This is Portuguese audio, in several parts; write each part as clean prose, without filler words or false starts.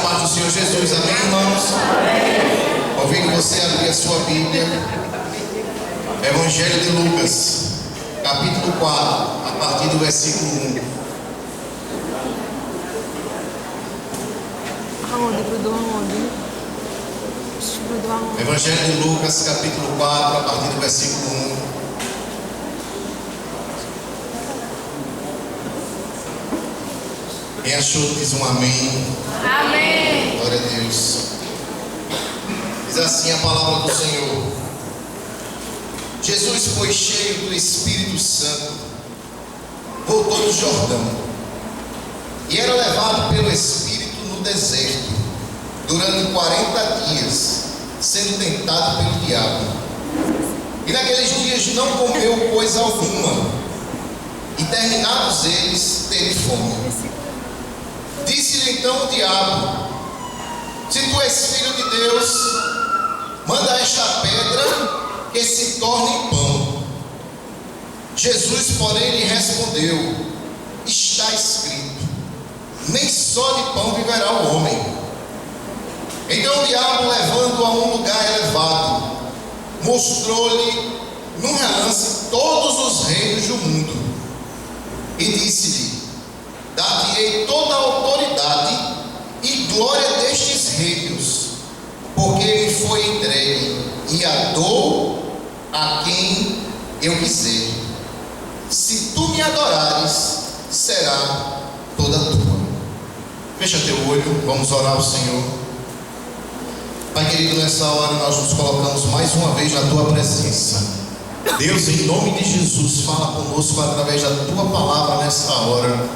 paz do Senhor Jesus, amém, irmãos? Amém. Convido você a abrir a sua Bíblia, Evangelho de Lucas, capítulo 4, a partir do versículo 1. Evangelho de Lucas, capítulo 4, a partir do versículo 1. Quem achou diz um amém. Amém. Glória a Deus. Diz assim a palavra do Senhor. Jesus foi cheio do Espírito Santo, voltou do Jordão e era levado pelo Espírito no deserto durante 40 dias, sendo tentado pelo diabo. E naqueles dias não comeu coisa alguma, e terminados eles, teve fome. Disse-lhe então o diabo: se tu és filho de Deus, manda esta pedra que se torne em pão. Jesus, porém, lhe respondeu: está escrito, nem só de pão viverá o homem. Então o diabo, levando-o a um lugar elevado, mostrou-lhe num relance todos os reinos do mundo, e disse-lhe: dar-te-ei toda a autoridade e glória destes reinos, porque me foi entregue, e a dou a quem eu quiser. Se tu me adorares, será toda tua. Fecha teu olho, vamos orar ao Senhor. Pai querido, nessa hora nós nos colocamos mais uma vez na tua presença. Deus, em nome de Jesus, fala conosco através da tua palavra nessa hora.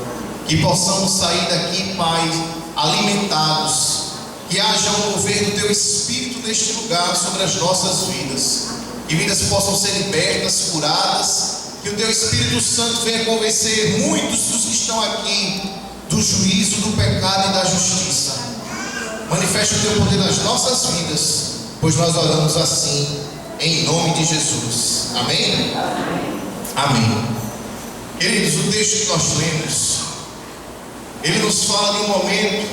Que possamos sair daqui, Pai, alimentados. Que haja um mover do teu Espírito neste lugar sobre as nossas vidas. Que vidas possam ser libertas, curadas. Que o teu Espírito Santo venha convencer muitos dos que estão aqui do juízo, do pecado e da justiça. Manifeste o teu poder nas nossas vidas, pois nós oramos assim, em nome de Jesus. Amém? Amém. Queridos, o texto que nós lemos, ele nos fala de um momento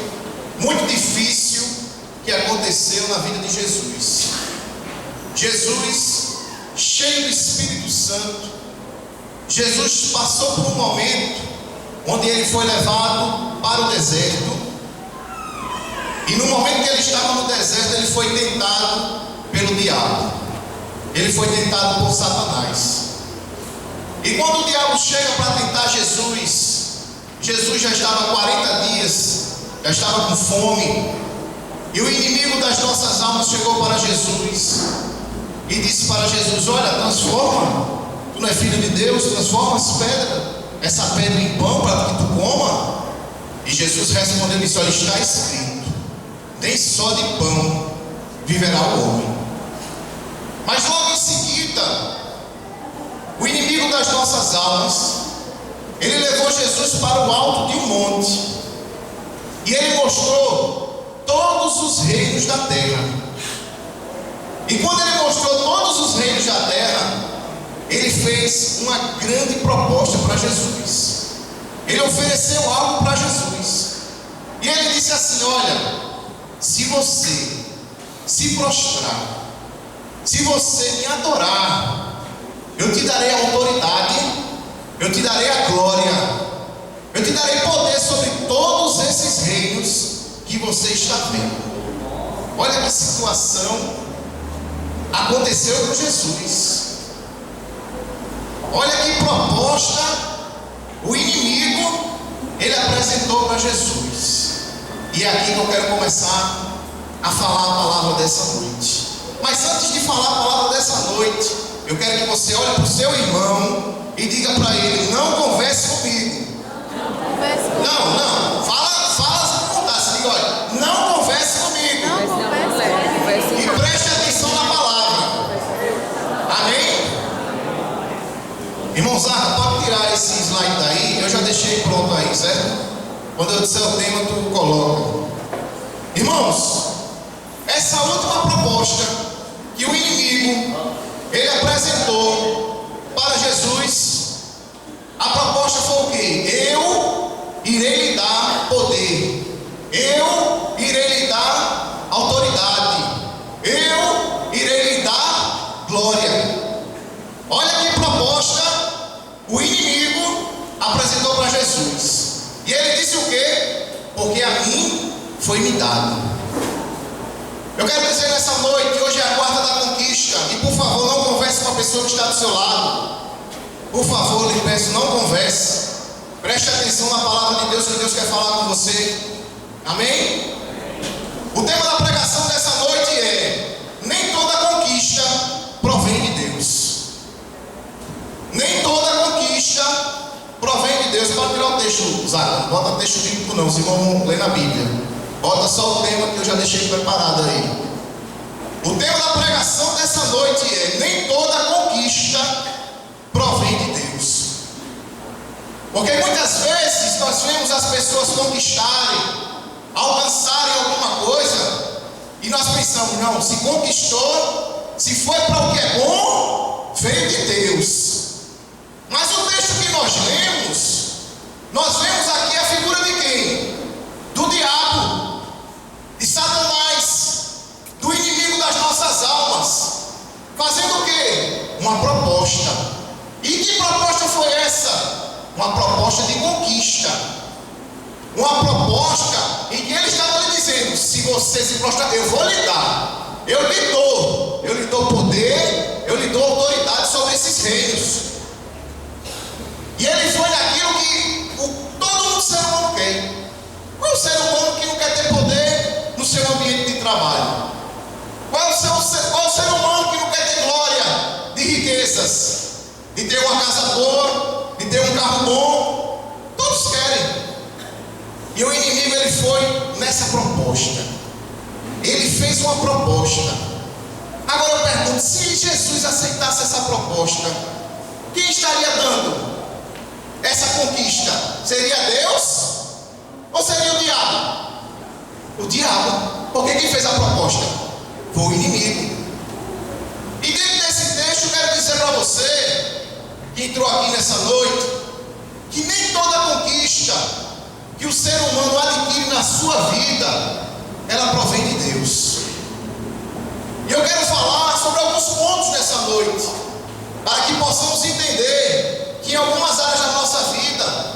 muito difícil que aconteceu na vida de Jesus. Jesus, cheio do Espírito Santo, Jesus passou por um momento onde ele foi levado para o deserto. E no momento que ele estava no deserto, ele foi tentado pelo diabo. Ele foi tentado por Satanás. E quando o diabo chega para tentar Jesus, Jesus já estava 40 dias, já estava com fome. E o inimigo das nossas almas chegou para Jesus e disse para Jesus: olha, transforma, tu não é filho de Deus, transforma essa pedra em pão para que tu coma. E Jesus respondeu e disse: olha, está escrito, nem só de pão viverá o homem. Mas logo em seguida, o inimigo das nossas almas, ele levou Jesus para o alto de um monte, e ele mostrou todos os reinos da terra. E quando ele mostrou todos os reinos da terra, ele fez uma grande proposta para Jesus. Ele ofereceu algo para Jesus, e ele disse assim: olha, se você se prostrar, se você me adorar, eu te darei a autoridade, eu te darei a glória, eu te darei poder sobre todos esses reinos que você está vendo. Olha que situação aconteceu com Jesus. Olha que proposta o inimigo ele apresentou para Jesus. E é aqui que eu quero começar a falar a palavra dessa noite. Mas antes de falar a palavra dessa noite, eu quero que você olhe para o seu irmão e diga para ele: não converse comigo. Não, fala com vontade. Diga: olha, não converse comigo. E preste atenção na palavra. Amém? Irmãozada, pode tirar esse slide daí. Eu já deixei pronto aí, certo? Quando eu disser o tema, tu coloca. Irmãos, essa última proposta que o inimigo ele apresentou para Jesus, a proposta foi o quê? Eu irei lhe dar poder, eu irei autoridade, eu irei lhe dar glória. Olha que proposta o inimigo apresentou para Jesus. E ele disse o quê? Porque a mim foi me dado. Eu quero dizer nessa noite que hoje é a quarta da conquista. E por favor, não converse com a pessoa que está do seu lado. Por favor, lhe peço, não converse. Preste atenção na palavra de Deus, que Deus quer falar com você. Amém? O tema da pregação dessa noite é: nem toda conquista provém de Deus. Nem toda conquista provém de Deus. Pode tirar o texto, Zaga. Não bota texto bíblico não, os irmãos vão ler na Bíblia. Bota só o tema que eu já deixei preparado aí. O tema da pregação dessa noite é: nem toda conquista provém de Deus. Porque muitas vezes nós vemos as pessoas conquistarem, alcançarem alguma coisa, e nós pensamos, não, se conquistou, se foi para o que é bom, veio de Deus. Mas o texto que nós vemos aqui a figura de quem? Do diabo, de Satanás, do inimigo das nossas almas, fazendo o quê? Uma proposta. E que proposta foi essa? Uma proposta de conquista. Uma proposta em que ele estava lhe dizendo: se você se prostrar, eu vou lhe dar, eu lhe dou poder, eu lhe dou autoridade sobre esses reinos. E ele foi naquilo que todo ser humano quer. Qual é o ser humano que não quer ter poder no seu ambiente de trabalho? Qual é o ser humano que não quer ter glória de riquezas, de ter uma casa boa, de ter um carro bom? Todos querem. E o inimigo, ele foi nessa proposta. Ele fez uma proposta. Agora eu pergunto: se Jesus aceitasse essa proposta, quem estaria dando essa conquista? Seria Deus ou seria o diabo? O diabo. Porque quem fez a proposta foi o inimigo. E dentro desse texto eu quero dizer para você que entrou aqui nessa noite, que nem toda conquista que o ser humano adquire na sua vida, ela provém de Deus. E eu quero falar sobre alguns pontos nessa noite, para que possamos entender que em algumas áreas da nossa vida,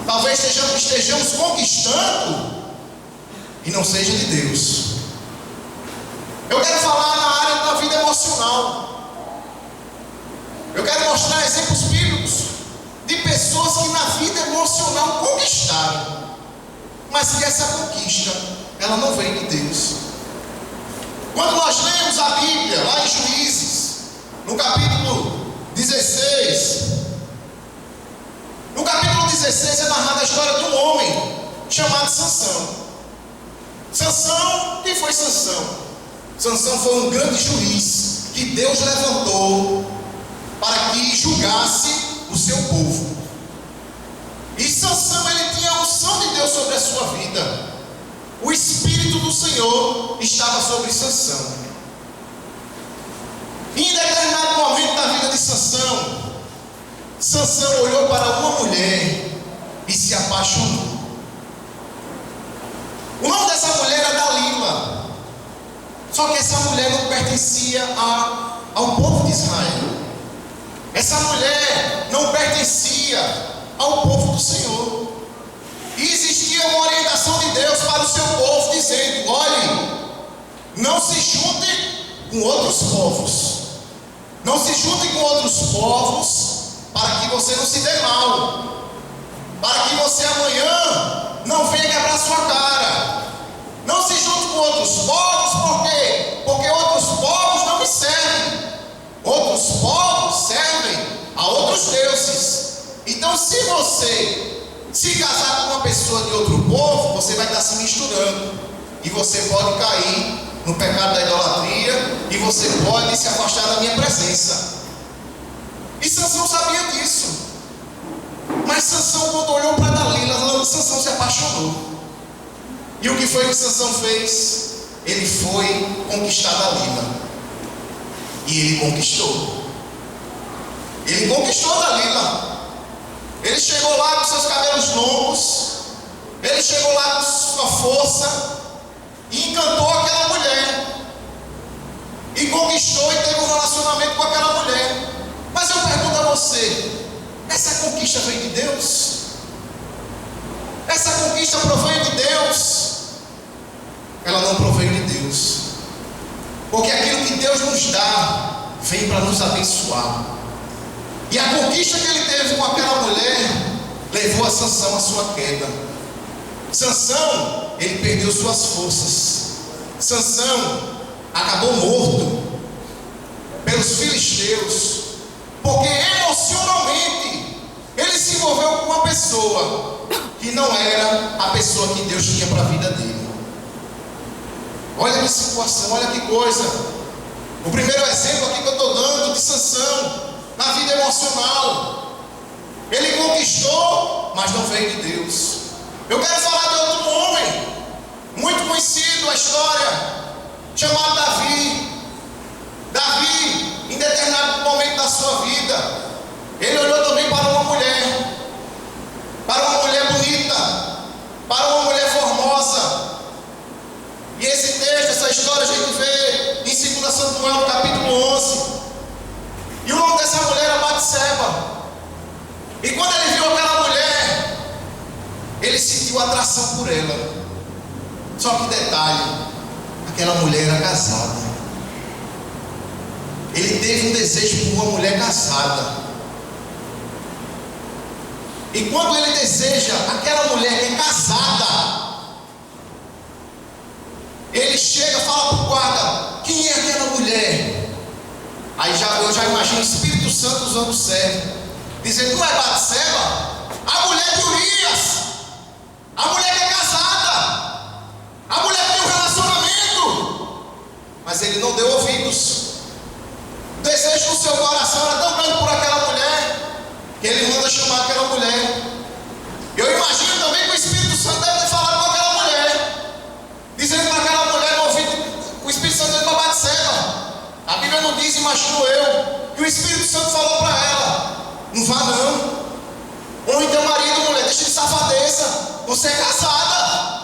talvez estejamos conquistando e não seja de Deus. Eu quero falar na área da vida emocional. Eu quero mostrar exemplos bíblicos de pessoas que na vida emocional conquistaram, mas que essa conquista, ela não vem de Deus. Quando nós lemos a Bíblia, lá em Juízes, no capítulo 16, no capítulo 16 é narrada a história de um homem chamado Sansão. Sansão, quem foi Sansão? Sansão foi um grande juiz que Deus levantou para que julgasse o seu povo. E Sansão, ele tinha a unção de Deus sobre a sua vida. O Espírito do Senhor estava sobre Sansão. Em determinado momento da vida de Sansão, Sansão olhou para uma mulher e se apaixonou. O nome dessa mulher era Dalila. Só que essa mulher não pertencia ao povo de Israel. Essa mulher não pertencia ao povo do Senhor. E existia uma orientação de Deus para o seu povo, dizendo: olhe, não se juntem com outros povos. Não se juntem com outros povos, para que você não se dê mal, para que você amanhã não venha quebrar sua cara. Não se junte com outros povos, por quê? Porque outros povos não me servem. Outros povos servem a outros deuses. Então, se você se casar com uma pessoa de outro povo, você vai estar se misturando, e você pode cair no pecado da idolatria, e você pode se afastar da minha presença. E Sansão sabia disso. Mas Sansão, quando olhou para Dalila, Sansão se apaixonou. E o que foi que Sansão fez? Ele foi conquistar Dalila. E ele conquistou. Ele conquistou Dalila. Ele chegou lá com seus cabelos longos. Ele chegou lá com sua força. E encantou aquela mulher. E conquistou e teve um relacionamento com aquela mulher. Mas eu pergunto a você: essa conquista vem de Deus? Essa conquista provém de Deus? Ela não provém de Deus. Porque aquilo que Deus nos dá vem para nos abençoar. E a conquista que ele teve com aquela mulher levou a Sansão à sua queda. Sansão, ele perdeu suas forças. Sansão acabou morto pelos filisteus, porque emocionalmente ele se envolveu com uma pessoa que não era a pessoa que Deus tinha para a vida dele. Olha que situação, olha que coisa. O primeiro exemplo aqui que eu estou dando de Sansão, na vida emocional, ele conquistou, mas não veio de Deus. Eu quero falar de outro homem, muito conhecido a história, chamado Davi. Davi, em determinado momento da sua vida, ele olhou também para uma mulher bonita, para uma mulher formosa. E esse texto, essa história a gente vê em 2 Samuel, capítulo 11. E o nome dessa mulher era Batseba. E quando ele viu aquela mulher, ele sentiu atração por ela. Só que detalhe, aquela mulher era casada. Ele teve um desejo por uma mulher casada. E quando ele deseja aquela mulher que é casada, ele chega e fala para o guarda: quem é aquela mulher? Aí eu já imagino o Espírito Santo usando o servo, dizendo: não é Batseba? A mulher de Urias, a mulher que é casada, a mulher que tem um relacionamento. Mas ele não deu ouvidos. O desejo do seu coração era tão grande por aquela mulher, que ele manda chamar aquela mulher. Eu imagino também que o Espírito Santo deve ter falado com aquela mulher, dizendo para aquela mulher no ouvido, o Espírito Santo disse para Batseba. A Bíblia não diz, imagino eu, que o Espírito Santo falou para ela: não vá não, honre teu marido, mulher, deixa de safadeza, você é casada,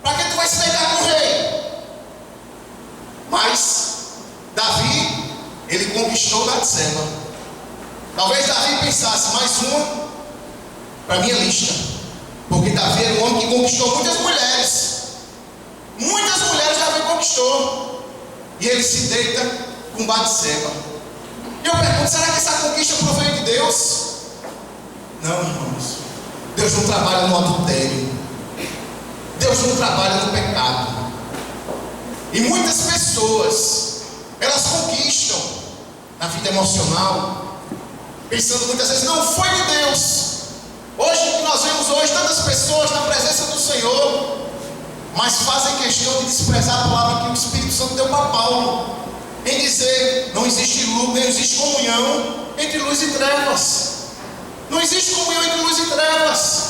para que tu vai se deitar com o rei? Mas Davi, ele conquistou Batseba. Talvez Davi pensasse: mais uma para minha lista, porque Davi era um homem que conquistou muitas mulheres. Muitas mulheres Davi conquistou. E ele se deita com Batseba. E eu pergunto: será que essa conquista provém de Deus? Não, irmãos. Deus não trabalha no adultério. Deus não trabalha no pecado. E muitas pessoas, elas conquistam na vida emocional, pensando muitas vezes: não foi de Deus. Hoje que nós vemos hoje tantas pessoas na presença do Senhor, mas fazem questão de desprezar a palavra que o Espírito Santo deu para Paulo, em dizer: não existe luz, não existe comunhão entre luz e trevas. Não existe comunhão entre luz e trevas.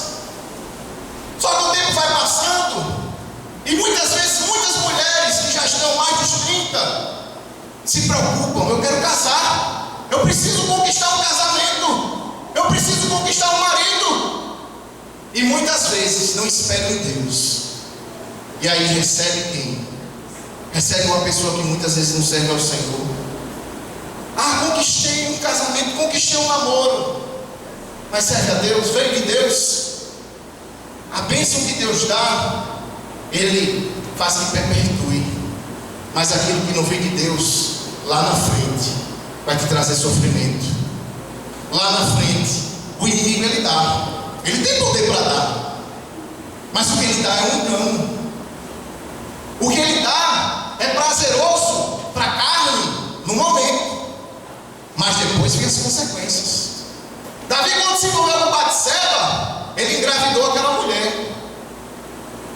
Só que o tempo vai passando, e muitas vezes muitas mulheres que já estão mais dos 30 se preocupam: eu quero casar, eu preciso conquistar um casamento, eu preciso conquistar um marido. E muitas vezes não esperam em Deus. E aí recebe quem? Recebe uma pessoa que muitas vezes não serve ao Senhor. Ah, conquistei um casamento, conquistei um namoro. Mas serve a Deus? Veio de Deus? A bênção que Deus dá, Ele faz que perpetue. Mas aquilo que não vem de Deus, lá na frente, vai te trazer sofrimento. Lá na frente, o inimigo ele dá. Ele tem poder para dar. Mas o que ele dá é um engano. O que ele dá é prazeroso para a carne no momento, mas depois vem as consequências. Davi, quando se envolveu com Batseba, ele engravidou aquela mulher.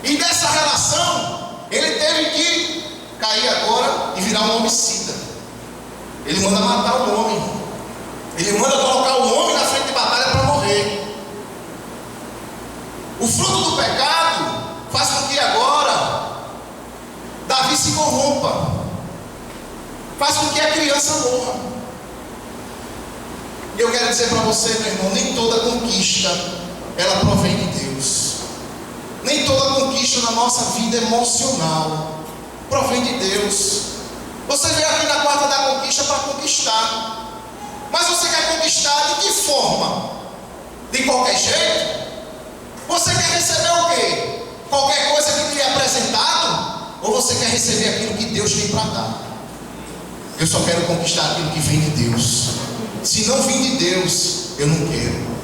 E dessa relação, ele teve que cair agora e virar um homicida. Ele manda matar o homem. Ele manda colocar o homem na frente de batalha para morrer. O fruto do pecado faz com que agora Davi se corrompa, faz com que a criança morra. E eu quero dizer para você, meu irmão, nem toda conquista ela provém de Deus. Nem toda conquista na nossa vida emocional provém de Deus. Você veio aqui na Quarta da Conquista para conquistar. Mas você quer conquistar de que forma? De qualquer jeito? Você quer receber o quê? Qualquer coisa que lhe é apresentado? Ou você quer receber aquilo que Deus tem para dar? Eu só quero conquistar aquilo que vem de Deus. Se não vem de Deus, eu não quero.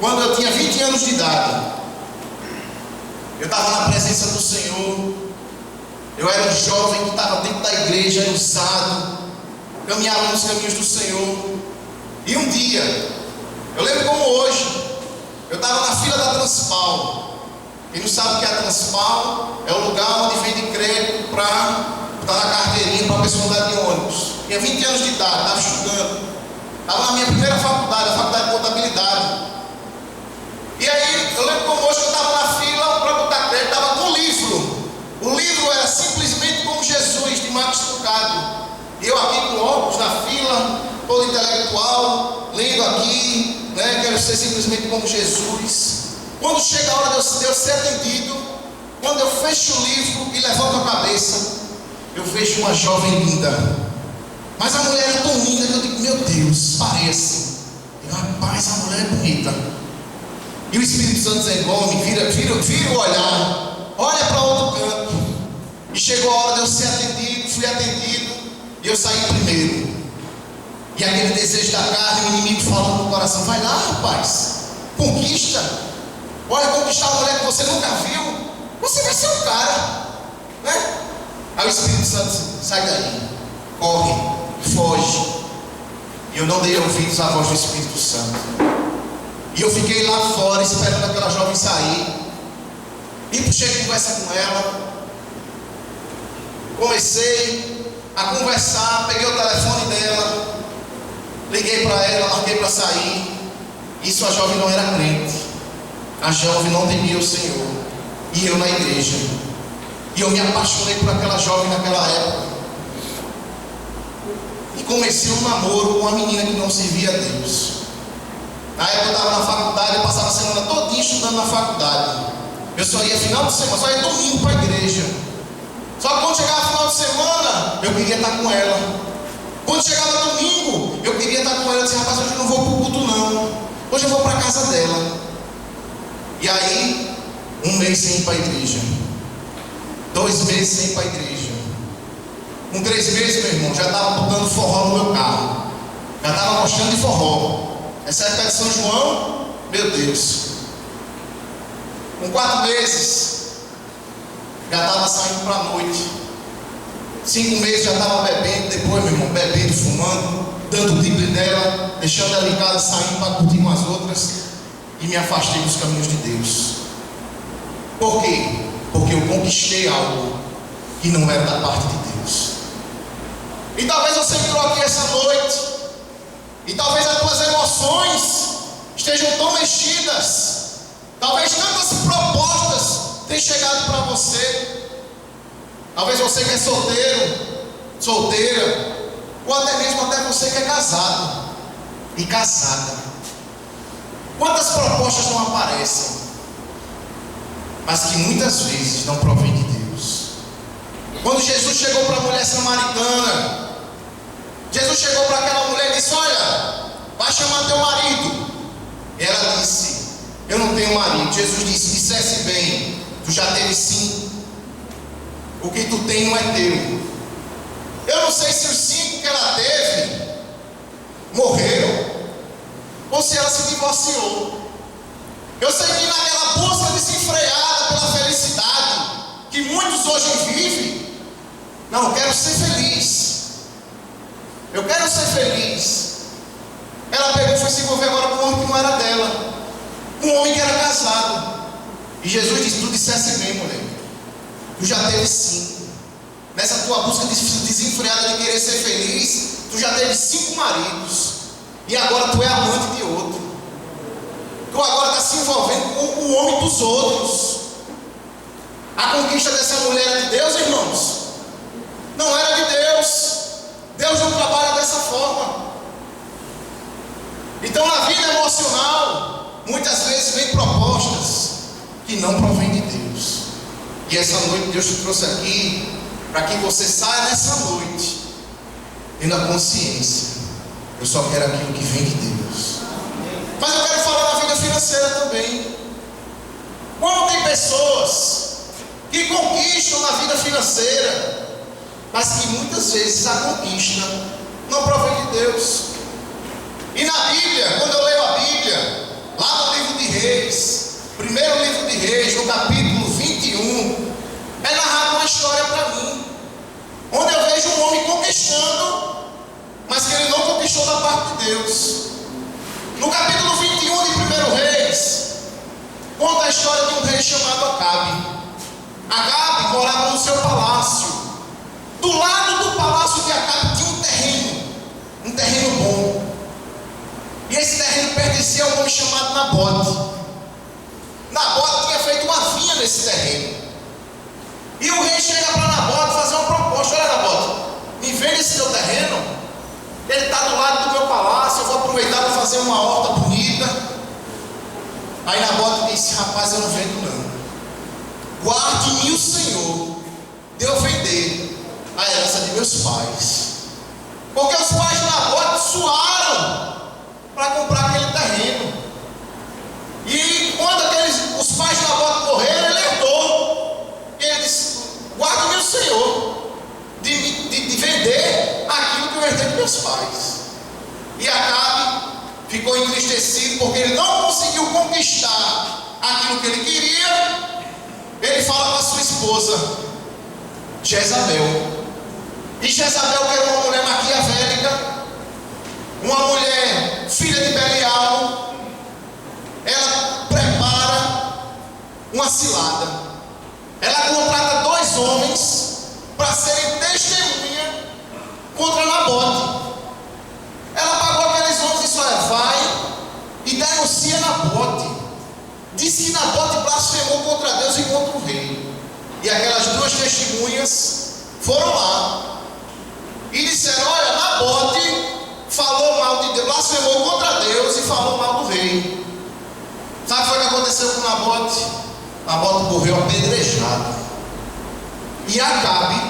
Quando eu tinha 20 anos de idade, eu estava na presença do Senhor. Eu era um jovem que estava dentro da igreja, usado, caminhava nos caminhos do Senhor. E um dia, eu lembro como hoje, eu estava na fila da Transpal. Quem não sabe o que é a Transpal, é o lugar onde vende crédito para dar na carteirinha para a pessoa andar de ônibus. Tinha 20 anos de idade, estava estudando. Estava na minha primeira faculdade, a faculdade de contabilidade. E aí, eu lembro como hoje que eu estava na fila para botar crédito, estava com um livro. O livro era Simplesmente como Jesus, de Marcos Lucado. E eu aqui com óculos na fila, todo intelectual, lendo aqui, né? Quero ser simplesmente como Jesus. Quando chega a hora de eu ser atendido, quando eu fecho o livro e levanto a cabeça, eu vejo uma jovem linda. Mas a mulher é tão linda que eu digo, meu Deus, parece. E, rapaz, a mulher é bonita. E o Espírito Santo dizendo, homem, vira o olhar, olha para outro canto. E chegou a hora de eu ser atendido, fui atendido, e eu saí primeiro. E aquele desejo da carne, o inimigo falando no coração, vai lá, rapaz, conquista. Olha, conquistar uma mulher que você nunca viu, você vai ser um cara, né? Aí o Espírito Santo diz, sai daí, corre, foge. E eu não dei ouvidos à voz do Espírito Santo. E eu fiquei lá fora esperando aquela jovem sair. E puxei conversa com ela. Comecei a conversar, peguei o telefone dela, liguei para ela, marquei para sair. Isso a jovem não era crente. A jovem não temia o Senhor. E eu na igreja. E eu me apaixonei por aquela jovem naquela época. E comecei um namoro com uma menina que não servia a Deus. Na época eu estava na faculdade, eu passava a semana todinha estudando na faculdade. Eu só ia final de semana, só ia domingo para a igreja. Só que quando chegava final de semana, eu queria estar com ela. Quando chegava domingo, eu queria estar com ela. Eu disse, rapaz, hoje eu não vou para o culto não. Hoje eu vou para a casa dela. E aí, 1 mês sem ir para a igreja. 2 meses sem ir para a igreja. Com 3 meses, meu irmão, já estava tocando forró no meu carro. Já estava gostando de forró. Essa época de São João, meu Deus. Com 4 meses, já estava saindo para a noite. 5 meses já estava bebendo, depois, meu irmão, bebendo, fumando, dando o drible dela, deixando ela em casa, saindo para curtir com as outras. E me afastei dos caminhos de Deus. Por quê? Porque eu conquistei algo que não era da parte de Deus. E talvez você entrou aqui essa noite, e talvez as tuas emoções estejam tão mexidas. Talvez tantas propostas tenham chegado para você. Talvez você que é solteiro, solteira, ou até mesmo você que é casado e casada. Quantas propostas não aparecem, mas que muitas vezes não provém de Deus. Quando Jesus chegou para a mulher samaritana, Jesus chegou para aquela mulher e disse, olha, vai chamar teu marido. E ela disse, eu não tenho marido. Jesus disse, dissesse bem, tu já teve 5. O que tu tem não é teu. Eu não sei se os 5 que ela teve morreram, ou se ela se divorciou. Eu sei que naquela busca desenfreada pela felicidade que muitos hoje vivem, não, eu quero ser feliz. Eu quero ser feliz. Ela pegou e foi se envolver agora com um homem que não era dela, um homem que era casado. E Jesus disse, tu dissesse bem, mulher, tu já teve 5. Nessa tua busca desenfreada de querer ser feliz, tu já teve 5 maridos. E agora tu é amante de outro. Tu agora está se envolvendo com o homem dos outros. A conquista dessa mulher era de Deus, irmãos? Não era de Deus. Deus não trabalha dessa forma. Então na vida emocional, muitas vezes vem propostas que não provêm de Deus. E essa noite Deus te trouxe aqui para que você saia nessa noite tendo a consciência: eu só quero aquilo que vem de Deus. Mas eu quero falar da vida financeira também. Como tem pessoas que conquistam na vida financeira, mas que muitas vezes a conquista não provém de Deus. E na Bíblia, quando eu leio a Bíblia, lá no livro de Reis, primeiro livro de Reis, no capítulo 21, é narrada uma história para mim, onde eu vejo um homem conquistando, mas que ele não conquistou da parte de Deus. No capítulo 21 de 1 Reis, conta a história de um rei chamado Acabe. Acabe morava no seu palácio. Do lado do palácio de Acabe tinha um terreno bom. E esse terreno pertencia a um homem chamado Nabote. Nabote tinha feito uma vinha nesse terreno. E o rei chega para Nabote fazer uma proposta: olha, Nabote, me vende esse teu terreno. Ele está do lado do meu palácio, eu vou aproveitar para fazer uma horta bonita. Aí Nabote disse: rapaz, eu não vendo não. Guarde-me o Senhor de eu vender a herança de meus pais. Porque os pais de Nabote suaram para comprar aquele terreno. E quando os pais de Nabote morreram, ele herdou. E ele disse: guarde-me o Senhor de vender aquilo que eu herdei de meus pais. E Acabe ficou entristecido porque ele não conseguiu conquistar aquilo que ele queria. Ele fala com a sua esposa Jezabel. E Jezabel, que era uma mulher maquiavélica, uma mulher filha de Belial, ela prepara uma cilada. Ela contrata 2 homens para serem testemunha contra Nabote. Ela pagou aqueles homens e disse: olha, vai e denuncia Nabote. Diz que Nabote blasfemou contra Deus e contra o rei. E aquelas 2 testemunhas foram lá e disseram: olha, Nabote falou mal de Deus, blasfemou contra Deus e falou mal do rei. Sabe o que foi que aconteceu com Nabote? Nabote morreu apedrejado. E Acabe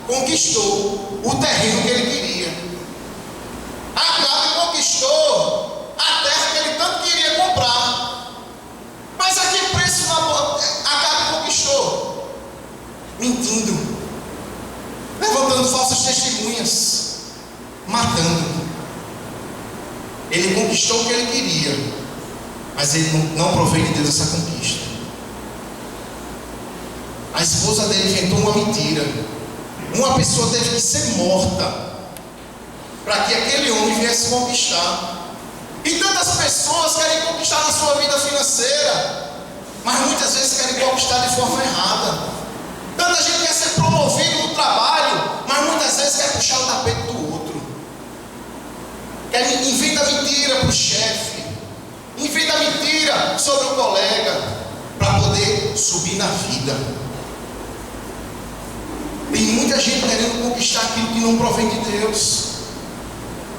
conquistou o terreno que ele queria. Acabe conquistou a terra que ele tanto queria comprar. Mas a que preço Acabe conquistou? Mentindo, levantando falsas testemunhas, matando. Ele conquistou o que ele queria, mas ele não provém de Deus essa conquista. A esposa dele inventou uma mentira. Uma pessoa teve que ser morta para que aquele homem viesse conquistar. E tantas pessoas querem conquistar na sua vida financeira, mas muitas vezes querem conquistar de forma errada. Tanta gente quer ser promovido no trabalho, mas muitas vezes quer puxar o tapete do outro. Inventa mentira para o chefe, inventa mentira sobre o colega, para poder subir na vida. Tem muita gente querendo conquistar aquilo que não provém de Deus.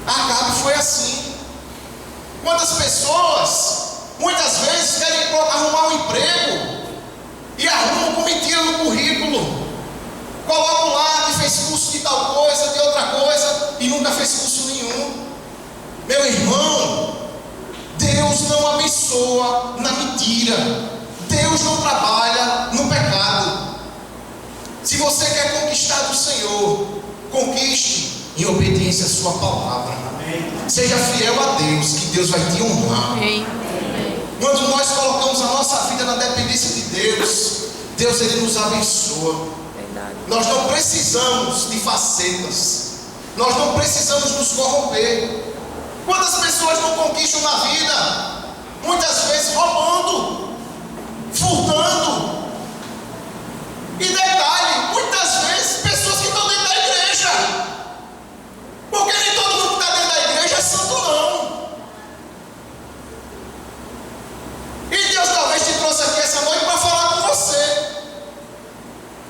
Acabe foi assim. Quantas pessoas muitas vezes querem arrumar um emprego e arrumam com mentira no currículo, colocam lá que fez curso de tal coisa, de outra coisa, e nunca fez curso nenhum. Meu irmão, Deus não abençoa na mentira. Deus não trabalha no pecado. Se você quer conquistar do Senhor, conquiste em obediência à sua palavra. Amém. Seja fiel a Deus, que Deus vai te honrar. Amém. Quando nós colocamos a nossa vida na dependência de Deus, Deus ele nos abençoa. Verdade. Nós não precisamos de facetas. Nós não precisamos nos corromper. Quantas pessoas não conquistam na vida? Muitas vezes roubando, furtando. E detalhe, muitas vezes pessoas que estão dentro da igreja. Porque nem todo mundo que está dentro da igreja é santo não. E Deus talvez te trouxe aqui essa noite para falar com você.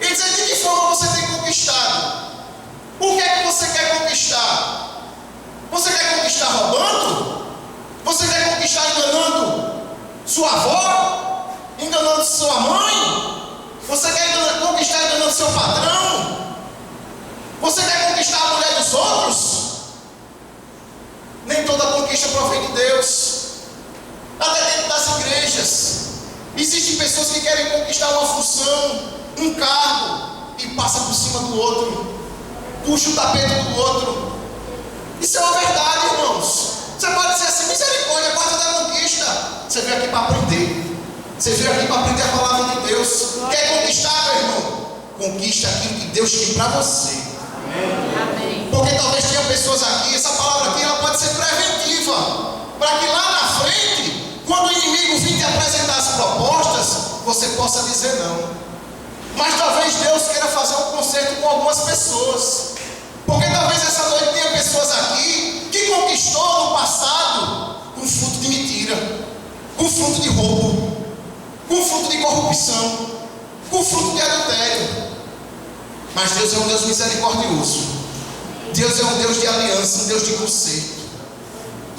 E dizer de que forma você tem conquistado. O que é que você quer conquistar? Você quer conquistar roubando? Você quer conquistar enganando sua avó? Enganando sua mãe? Você quer conquistar seu patrão? Você quer conquistar a mulher dos outros? Nem toda conquista provém de Deus. Até dentro das igrejas existem pessoas que querem conquistar uma função, um cargo, e passa por cima do outro, puxa o tapete do outro. Isso é uma verdade, irmãos. Você pode dizer assim: misericórdia, guarda da conquista. Você veio aqui para aprender. Você veio aqui para aprender a palavra de Deus. Quer conquistar, meu irmão? Conquista aquilo que Deus tem para você. Amém. Porque talvez tenha pessoas aqui, essa palavra aqui ela pode ser preventiva, para que lá na frente, quando o inimigo vir te apresentar as propostas, você possa dizer não. Mas talvez Deus queira fazer um concerto com algumas pessoas, porque talvez essa noite tenha pessoas aqui que conquistou no passado com fruto de mentira, com fruto de roubo, com fruto de corrupção, com fruto de adultério. Mas Deus é um Deus misericordioso. Deus é um Deus de aliança, um Deus de conserto.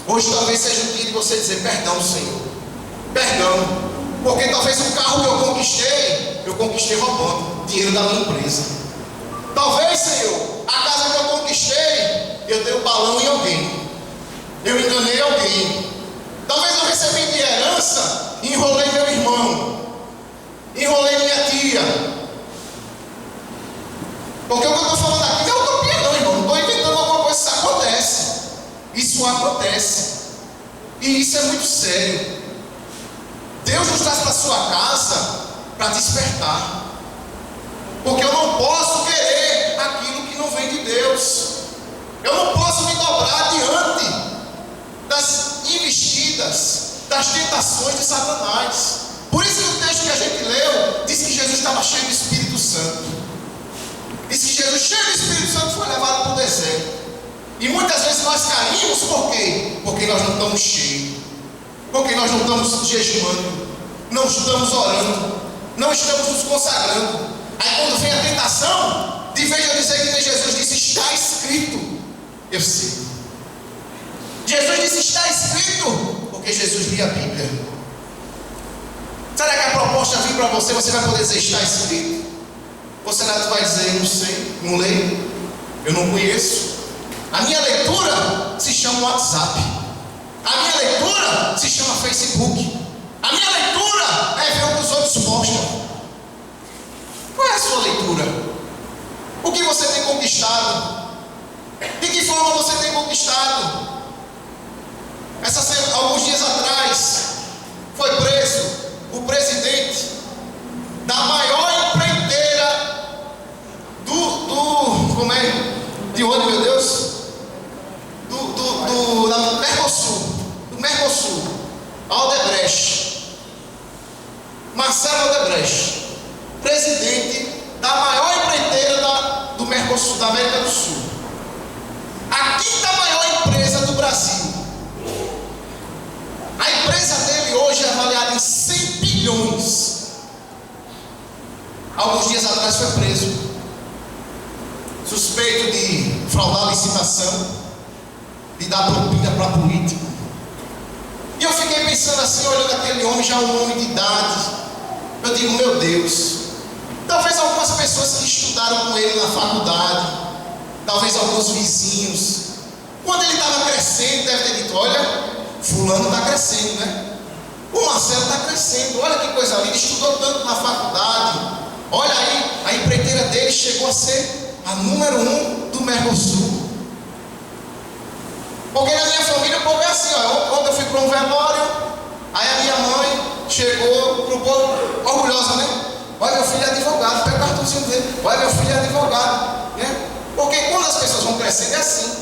Hoje talvez seja o dia de você dizer: perdão, Senhor, perdão, porque talvez o carro que eu conquistei roubando dinheiro da minha empresa. Talvez, Senhor, a casa que eu conquistei, eu dei um balão em alguém, eu enganei alguém. Talvez eu recebi de herança e enrolei meu irmão, enrolei minha tia. Porque o que eu estou falando aqui não é utopia não, irmão. Não estou inventando alguma coisa, isso acontece. Isso acontece. E isso é muito sério. Deus nos traz para a sua casa para despertar. Porque eu não posso querer aquilo que não vem de Deus. Eu não posso me dobrar diante das investidas, das tentações de Satanás. Por isso que o texto que a gente leu diz que Jesus estava cheio do Espírito Santo. Diz que Jesus, cheio do Espírito Santo, foi levado para o deserto. E muitas vezes nós caímos, por quê? Porque nós não estamos cheios. Porque nós não estamos jejuando, não estamos orando, não estamos nos consagrando. Aí quando vem a tentação, de vez de eu dizer que nem Jesus disse: está escrito, eu sei. Jesus disse: está escrito, porque Jesus lia a Bíblia. Será que a proposta vir para você, você vai poder dizer: está escrito? Ou será que vai dizer: não sei, não leio, eu não conheço? A minha leitura se chama WhatsApp. A minha leitura se chama Facebook. A minha leitura é ver o que os outros postam. Qual é a sua leitura? O que você tem conquistado? De que forma você tem conquistado? Alguns dias atrás foi preso o presidente da maior empreiteira como é? De onde, meu Deus? Da Mercosul. Do Mercosul. Odebrecht. Marcelo Odebrecht, presidente da maior empreiteira do Mercosul, da América do Sul. A quinta maior empresa do Brasil. A empresa dele hoje é avaliada em 100 bilhões. Alguns dias atrás foi preso, suspeito de fraudar a licitação, de dar propina para político. E eu fiquei pensando assim, olhando aquele homem, já um homem de idade. Eu digo: meu Deus, talvez algumas pessoas que estudaram com ele na faculdade, talvez alguns vizinhos, quando ele estava crescendo, deve ter dito: olha, fulano está crescendo, né? O Marcelo está crescendo, olha que coisa linda, estudou tanto na faculdade. Olha aí, a empreiteira dele chegou a ser a número 1 do Mercosul. Porque na minha família o povo é assim, ó. Quando eu fui para um velório, aí a minha mãe chegou pro povo, orgulhosa, né? Olha, meu filho é advogado, pega o cartãozinho dele. Olha, meu filho é advogado, né? Porque quando as pessoas vão crescendo é assim.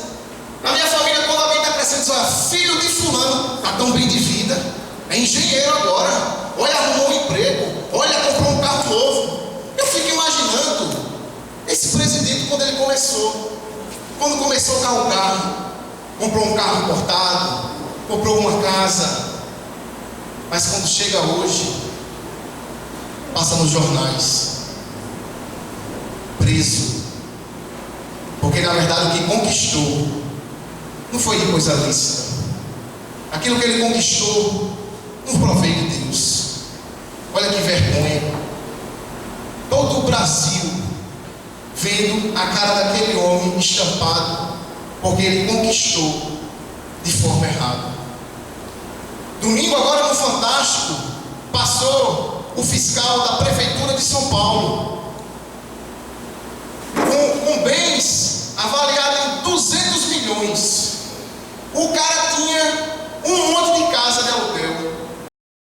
Na minha família, quando alguém está crescendo, diz: olha, filho de fulano, está tão bem de vida, é engenheiro agora, olha, arrumou um emprego, olha, comprou um carro novo. Eu fico imaginando esse presidente quando ele começou a galgar, comprou um carro importado, comprou uma casa, mas quando chega hoje, passa nos jornais, preso, porque na verdade o que conquistou não foi de coisa lícita. Aquilo que ele conquistou não provém de Deus. Olha que vergonha. Todo o Brasil vendo a cara daquele homem estampado, porque ele conquistou de forma errada. Domingo, agora no Fantástico, passou o fiscal da Prefeitura de São Paulo com bens